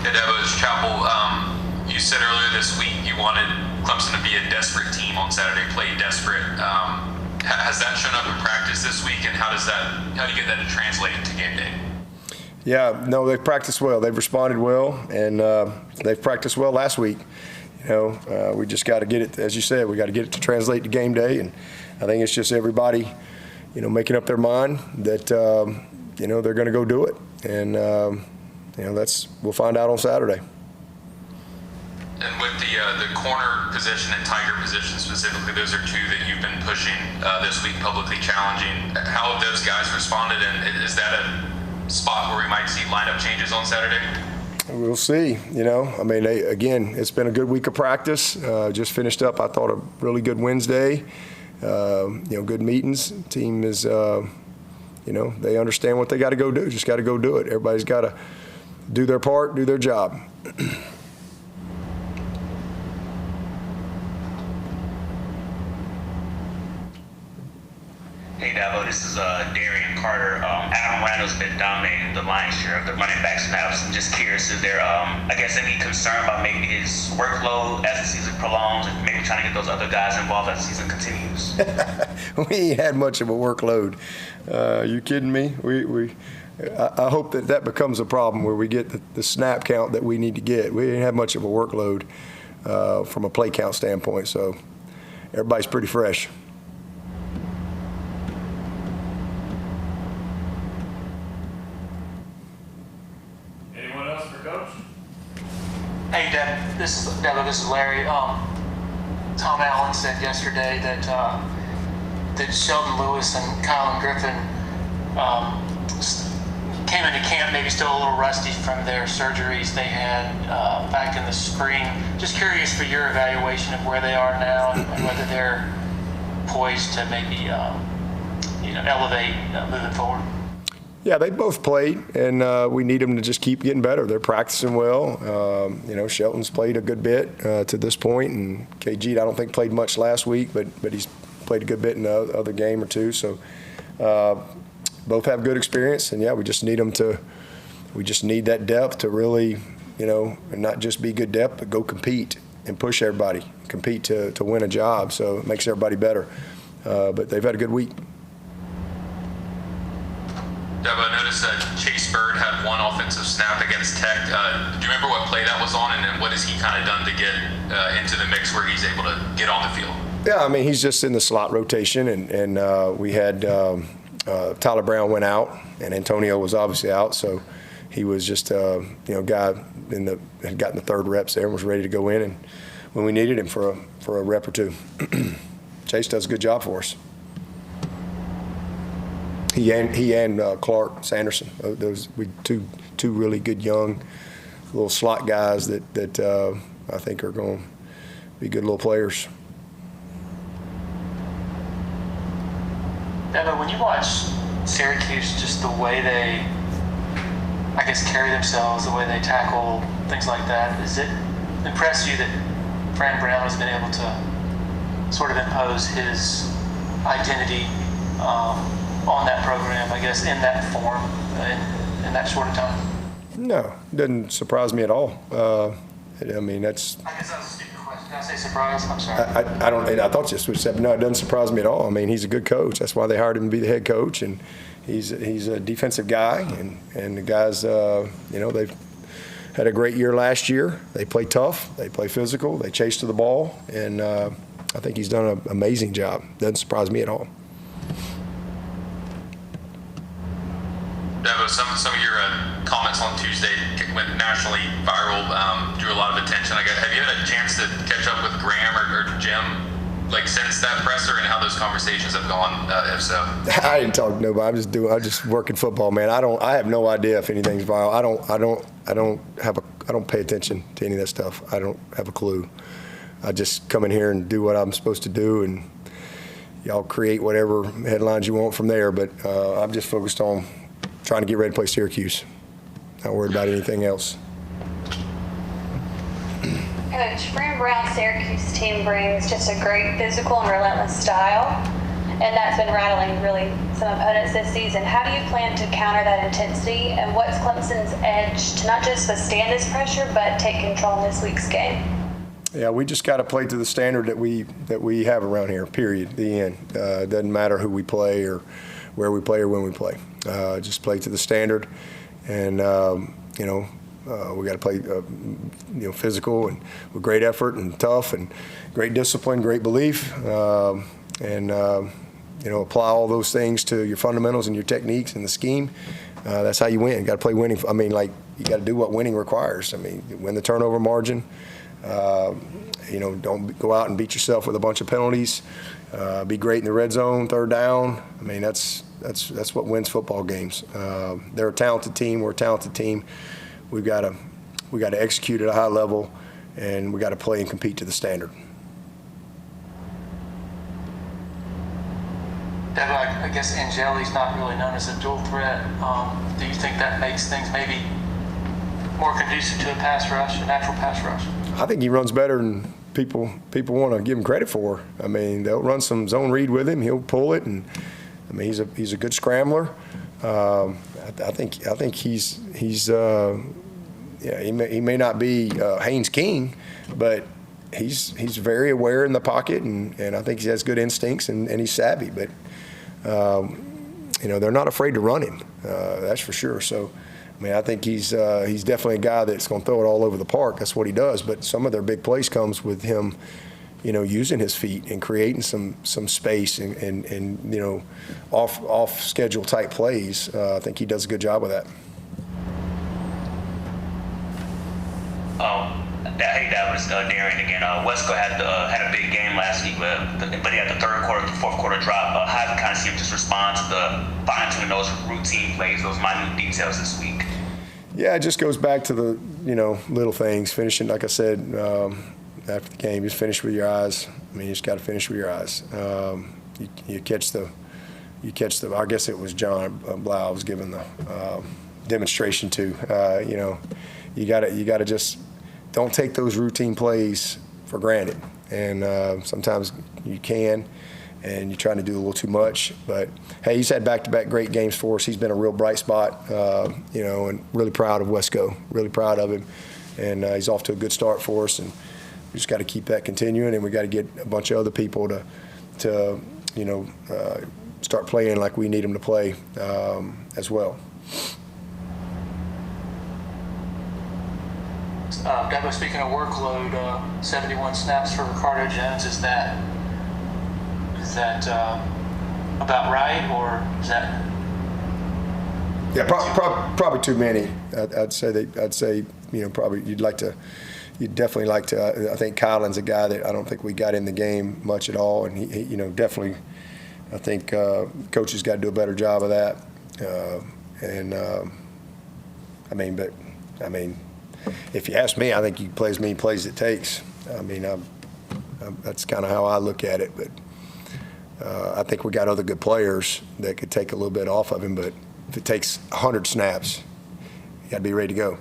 Hey, Dabo, it's Chapel. You said earlier this week you wanted Clemson to be a desperate team on Saturday, play desperate. Has that shown up in practice this week, and how do you get that to translate into game day? Yeah, no, they've practiced well. They've responded well, and they've practiced well last week. We just got to get it, as you said, we got to get it to translate to game day, and I think it's just everybody, making up their mind that, they're going to go do it, and we'll find out on Saturday. And with the corner position and tiger position specifically, those are two that you've been pushing this week, publicly challenging. How have those guys responded, and is that a spot where we might see lineup changes on Saturday? We'll see. Again, it's been a good week of practice. Just finished up, I thought, a really good Wednesday. Good meetings. Team is, they understand what they got to go do. Just got to go do it. Everybody's got to do their part, do their job. Hey Dabo, this is Darian Carter. Adam Randall's been dominating the lion's share of the running back snaps. I'm just curious, is there, any concern about maybe his workload as the season prolongs and maybe trying to get those other guys involved as the season continues? We ain't had much of a workload. You kidding me? I hope that becomes a problem where we get the snap count that we need to get. We didn't have much of a workload from a play count standpoint, so everybody's pretty fresh. Hey, Deb, this is Larry. Tom Allen said yesterday that Shelton Lewis and Kylon Griffin came into camp maybe still a little rusty from their surgeries they had back in the spring. Just curious for your evaluation of where they are now and whether they're poised to maybe elevate moving forward. Yeah, they both played, and we need them to just keep getting better. They're practicing well. Shelton's played a good bit to this point, and KG, I don't think played much last week, but he's played a good bit in the other game or two. So both have good experience, and yeah, we just need that depth to really, and not just be good depth, but go compete and push everybody, compete to win a job. So it makes everybody better. But they've had a good week. Dabo, I noticed that Chase Byrd had one offensive snap against Tech. Do you remember what play that was on, and then what has he kind of done to get into the mix where he's able to get on the field? Yeah, he's just in the slot rotation, and we had Tyler Brown went out, and Antonio was obviously out, so he was just a guy had gotten the third reps there and was ready to go in, and when we needed him for a rep or two. Chase does a good job for us. He and Clark Sanderson, those two really good young little slot guys that I think are going to be good little players. Dabo, when you watch Syracuse, just the way they, carry themselves, the way they tackle, things like that, does it impress you that Fran Brown has been able to sort of impose his identity on that program, in that form, in that short of time? No, it doesn't surprise me at all. That's. I guess that was a stupid question. Did I say surprise? I'm sorry. I thought you said, no, it doesn't surprise me at all. He's a good coach. That's why they hired him to be the head coach, and he's a defensive guy, and the guys, they've had a great year last year. They play tough, they play physical, they chase to the ball, and I think he's done an amazing job. Doesn't surprise me at all. Dabo, some of your comments on Tuesday went nationally viral, drew a lot of attention. Have you had a chance to catch up with Graham or Jim, since that presser, and how those conversations have gone, if so? I didn't talk to nobody. I'm just working football, man. I have no idea if anything's viral. I don't pay attention to any of that stuff. I don't have a clue. I just come in here and do what I'm supposed to do, and y'all create whatever headlines you want from there. But I'm just focused on trying to get ready to play Syracuse. Not worried about anything else. Coach, Fran Brown's Syracuse team brings just a great physical and relentless style. and that's been rattling really some opponents this season. How do you plan to counter that intensity, and what's Clemson's edge to not just withstand this pressure but take control in this week's game? Yeah, we just got to play to the standard that we have around here, period, the end. It doesn't matter who we play or where we play or when we play. Just play to the standard, and we got to play physical and with great effort and tough and great discipline, great belief, and apply all those things to your fundamentals and your techniques and the scheme. That's how you win. You got to play winning. You got to do what winning requires. Win the turnover margin. Don't go out and beat yourself with a bunch of penalties. Be great in the red zone, third down. That's what wins football games. They're a talented team. We're a talented team. We got to execute at a high level, and we got to play and compete to the standard. Dabo, I guess Angeli's not really known as a dual threat. Do you think that makes things maybe more conducive to a pass rush, a natural pass rush? I think he runs better than people want to give him credit for. They'll run some zone read with him. He'll pull it, and he's a good scrambler. I think he's he may not be Haynes King, but he's very aware in the pocket, and I think he has good instincts and he's savvy. But they're not afraid to run him. That's for sure. So. I think he's definitely a guy that's going to throw it all over the park. That's what he does. But some of their big plays comes with him, using his feet and creating some space and off schedule type plays. I think he does a good job of that. Hey, that was Darian again. Wesco had a big game last week, but he had the third quarter, the fourth quarter drop. How do you kind of see him just respond to the fine-tuning those routine plays, those minute details this week? Yeah, it just goes back to the little things. Finishing, like I said, after the game, just finish with your eyes. You just got to finish with your eyes. You catch the. I guess it was John Blau was giving the demonstration to. You got to just. Don't take those routine plays for granted. And sometimes you can, and you're trying to do a little too much. But, hey, he's had back-to-back great games for us. He's been a real bright spot, and really proud of Wesco, really proud of him. And he's off to a good start for us. And we just got to keep that continuing, and we got to get a bunch of other people to start playing like we need them to play as well. Dabo, speaking of workload, 71 snaps for Ricardo Jones. Is that about right, or is that? Yeah, probably too many. I'd say probably you'd definitely like to. I think Kylon's a guy that I don't think we got in the game much at all, and he definitely. I think coaches got to do a better job of that. If you ask me, I think you play as many plays as it takes. That's kind of how I look at it. But I think we got other good players that could take a little bit off of him. But if it takes 100 snaps, you got to be ready to go.